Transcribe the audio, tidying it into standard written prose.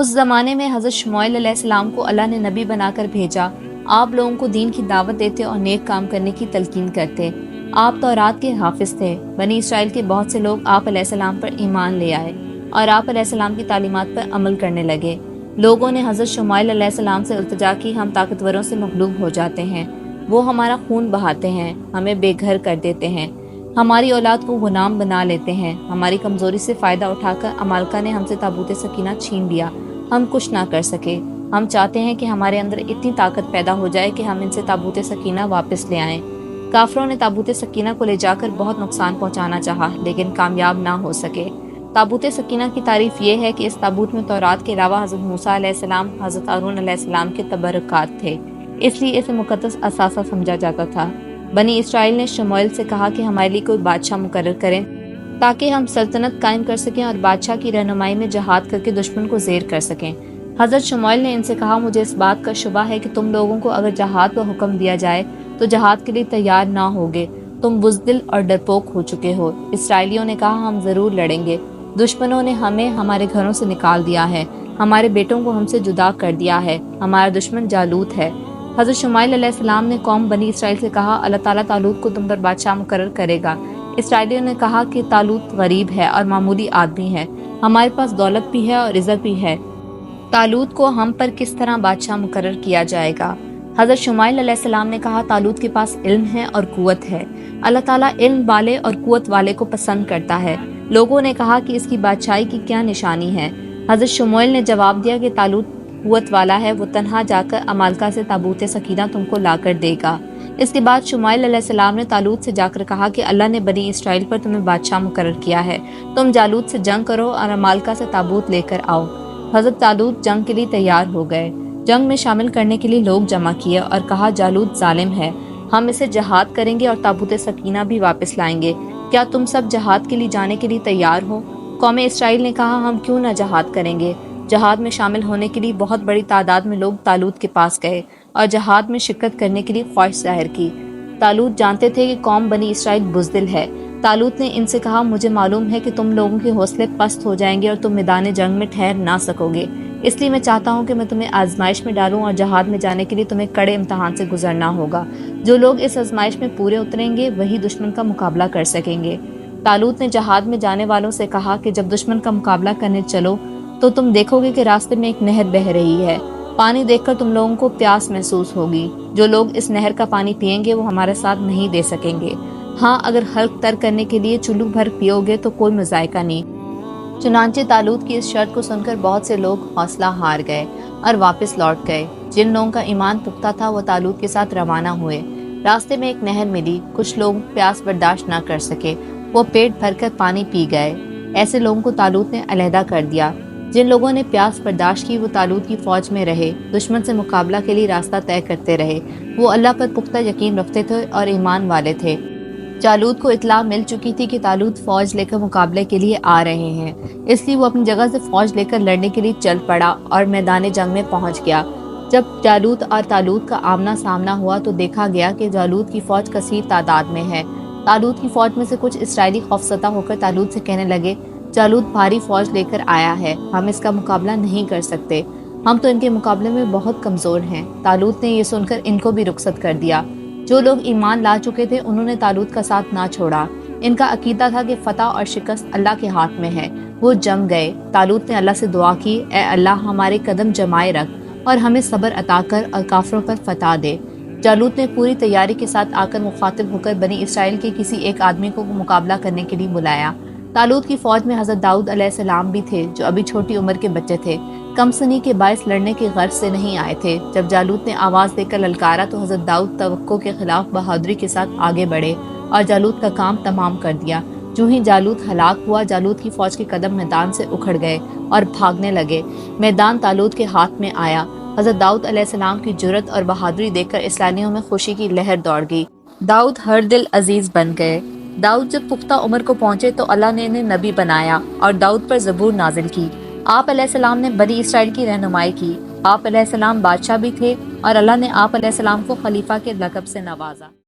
اس زمانے میں حضرت شمعیل علیہ السلام کو اللہ نے نبی بنا کر بھیجا۔ آپ لوگوں کو دین کی دعوت دیتے اور نیک کام کرنے کی تلقین کرتے۔ آپ تورات کے حافظ تھے۔ بنی اسرائیل کے بہت سے لوگ آپ علیہ السلام پر ایمان لے آئے اور آپ علیہ السلام کی تعلیمات پر عمل کرنے لگے۔ لوگوں نے حضرت شمعیل علیہ السلام سے التجا کی، ہم طاقتوروں سے مغلوب ہو جاتے ہیں، وہ ہمارا خون بہاتے ہیں، ہمیں بے گھر کر دیتے ہیں، ہماری اولاد کو غلام بنا لیتے ہیں، ہماری کمزوری سے فائدہ اٹھا کر عمالقہ نے ہم سے تابوت سکینہ چھین لیا، ہم کچھ نہ کر سکے۔ ہم چاہتے ہیں کہ ہمارے اندر اتنی طاقت پیدا ہو جائے کہ ہم ان سے تابوت سکینہ واپس لے آئیں۔ کافروں نے تابوت سکینہ کو لے جا کر بہت نقصان پہنچانا چاہا لیکن کامیاب نہ ہو سکے۔ تابوت سکینہ کی تعریف یہ ہے کہ اس تابوت میں تورات کے علاوہ حضرت موسیٰ علیہ السلام، حضرت ہارون علیہ السلام کے تبرکات تھے، اس لیے اسے مقدس اثاثہ سمجھا جاتا تھا۔ بنی اسرائیل نے شمعیل سے کہا کہ ہمارے لیے کوئی بادشاہ مقرر کریں تاکہ ہم سلطنت قائم کر سکیں اور بادشاہ کی رہنمائی میں جہاد کر کے دشمن کو زیر کر سکیں۔ حضرت شمعیل نے ان سے کہا، مجھے اس بات کا شبہ ہے کہ تم لوگوں کو اگر جہاد کا حکم دیا جائے تو جہاد کے لیے تیار نہ ہوگے، تم بزدل اور ڈرپوک ہو چکے ہو۔ اسرائیلیوں نے کہا، ہم ضرور لڑیں گے، دشمنوں نے ہمیں ہمارے گھروں سے نکال دیا ہے، ہمارے بیٹوں کو ہم سے جدا کر دیا ہے، ہمارا دشمن جالوت ہے۔ حضرت شمعیل علیہ السلام نے قوم بنی اسرائیل سے کہا، اللہ تعالیٰ طالوت کو تم پر بادشاہ مقرر کرے گا۔ اسرائیلیوں نے کہا کہ طالوت غریب ہے اور معمولی آدمی ہے، ہمارے پاس دولت بھی ہے اور عزت بھی ہے، طالوت کو ہم پر کس طرح بادشاہ مقرر کیا جائے گا؟ حضرت شمعیل علیہ السلام نے کہا، طالوت کے پاس علم ہے اور قوت ہے، اللہ تعالیٰ علم والے اور قوت والے کو پسند کرتا ہے۔ لوگوں نے کہا کہ اس کی بادشاہی کی کیا نشانی ہے؟ حضرت شمعیل نے جواب دیا کہ طالوت قوت والا ہے، وہ تنہا جا کر عمالقہ سے تابوت سکینہ تم کو لا کر دے گا۔ اس کے بعد شمعیل علیہ السلام نے طالوت سے جا کر کہا کہ اللہ نے بنی اسرائیل پر تمہیں بادشاہ مقرر کیا ہے، تم جالوت سے جنگ کرو اور عمالقہ سے تابوت لے کر آؤ۔ حضرت طالوت جنگ کے لیے تیار ہو گئے۔ جنگ میں شامل کرنے کے لیے لوگ جمع کیے اور کہا، جالوت ظالم ہے، ہم اسے جہاد کریں گے اور تابوت سکینہ بھی واپس لائیں گے، کیا تم سب جہاد کے لیے جانے کے لیے تیار ہو؟ قوم اسرائیل نے کہا، ہم کیوں نہ جہاد کریں گے۔ جہاد میں شامل ہونے کے لیے بہت بڑی تعداد میں لوگ طالوت کے پاس گئے اور جہاد میں شرکت کرنے کے لیے خواہش ظاہر کی۔ طالوت جانتے تھے کہ قوم بنی اسرائیل بزدل ہے۔ طالوت نے ان سے کہا، مجھے معلوم ہے کہ تم لوگوں کے حوصلے پست ہو جائیں گے اور تم میدان جنگ میں ٹھہر نہ سکو گے، اس لیے میں چاہتا ہوں کہ میں تمہیں آزمائش میں ڈالوں اور جہاد میں جانے کے لیے تمہیں کڑے امتحان سے گزرنا ہوگا۔ جو لوگ اس آزمائش میں پورے اتریں گے وہی دشمن کا مقابلہ کر سکیں گے۔ طالوت نے جہاد میں جانے والوں سے کہا کہ جب دشمن کا مقابلہ کرنے چلو تو تم دیکھو گے کہ راستے میں ایک نہر بہہ رہی ہے، پانی دیکھ کر تم لوگوں کو پیاس محسوس ہوگی، جو لوگ اس نہر کا پانی پئیں گے وہ ہمارے ساتھ نہیں دے سکیں گے، ہاں اگر حلق تر کرنے کے لیے چلو بھر پیو گے تو کوئی مذائقہ نہیں۔ چنانچہ طالوت کی اس شرط کو سن کر بہت سے لوگ حوصلہ ہار گئے اور واپس لوٹ گئے۔ جن لوگوں کا ایمان پختہ تھا وہ طالوت کے ساتھ روانہ ہوئے۔ راستے میں ایک نہر ملی، کچھ لوگ پیاس برداشت نہ کر سکے، وہ پیٹ بھر کر پانی پی گئے۔ ایسے لوگوں کو طالوت نے علیحدہ کر دیا۔ جن لوگوں نے پیاس برداشت کی وہ طالوت کی فوج میں رہے، دشمن سے مقابلہ کے لیے راستہ طے کرتے رہے۔ وہ اللہ پر پختہ یقین رکھتے تھے اور ایمان والے تھے۔ جالوت کو اطلاع مل چکی تھی کہ طالوت فوج لے کر مقابلے کے لیے آ رہے ہیں، اس لیے وہ اپنی جگہ سے فوج لے کر لڑنے کے لیے چل پڑا اور میدان جنگ میں پہنچ گیا۔ جب جالوت اور طالوت کا آمنا سامنا ہوا تو دیکھا گیا کہ جالوت کی فوج کثیر تعداد میں ہے۔ طالوت کی فوج میں سے کچھ اسرائیلی خوفزدہ ہو کر طالوت سے کہنے لگے، جالوت بھاری فوج لے کر آیا ہے، ہم اس کا مقابلہ نہیں کر سکتے، ہم تو ان کے مقابلے میں بہت کمزور ہیں۔ طالوت نے یہ سن کر ان کو بھی رخصت کر دیا۔ جو لوگ ایمان لا چکے تھے انہوں نے طالوت کا ساتھ نہ چھوڑا۔ ان کا عقیدہ تھا کہ فتح اور شکست اللہ کے ہاتھ میں ہے۔ وہ جم گئے۔ طالوت نے اللہ سے دعا کی، اے اللہ ہمارے قدم جمائے رکھ اور ہمیں صبر عطا کر اور کافروں پر فتح دے۔ جالوت نے پوری تیاری کے ساتھ آ کر مخاطب ہو کر بنی اسرائیل کے کسی ایک آدمی کو مقابلہ کرنے کے لیے بلایا۔ طالوت کی فوج میں حضرت داؤد علیہ السلام بھی تھے جو ابھی چھوٹی عمر کے بچے تھے، کم سنی کے باعث لڑنے کی غرض سے نہیں آئے تھے۔ جب جالوت نے آواز دے کر للکارا تو حضرت داؤد توقع کے خلاف بہادری کے ساتھ آگے بڑھے اور جالوت کا کام تمام کر دیا۔ جو ہی جالوت ہلاک ہوا، جالوت کی فوج کے قدم میدان سے اکھڑ گئے اور بھاگنے لگے۔ میدان طالوت کے ہاتھ میں آیا۔ حضرت داؤد علیہ السلام کی جرأت اور بہادری دیکھ کر اسرائیلیوں میں خوشی کی لہر دوڑ گئی۔ داؤد ہر دل عزیز بن گئے۔ داؤد جب پختہ عمر کو پہنچے تو اللہ نے انہیں نبی بنایا اور داؤد پر زبور نازل کی۔ آپ علیہ السلام نے بنی اسرائیل کی رہنمائی کی۔ آپ علیہ السلام بادشاہ بھی تھے اور اللہ نے آپ علیہ السلام کو خلیفہ کے لقب سے نوازا۔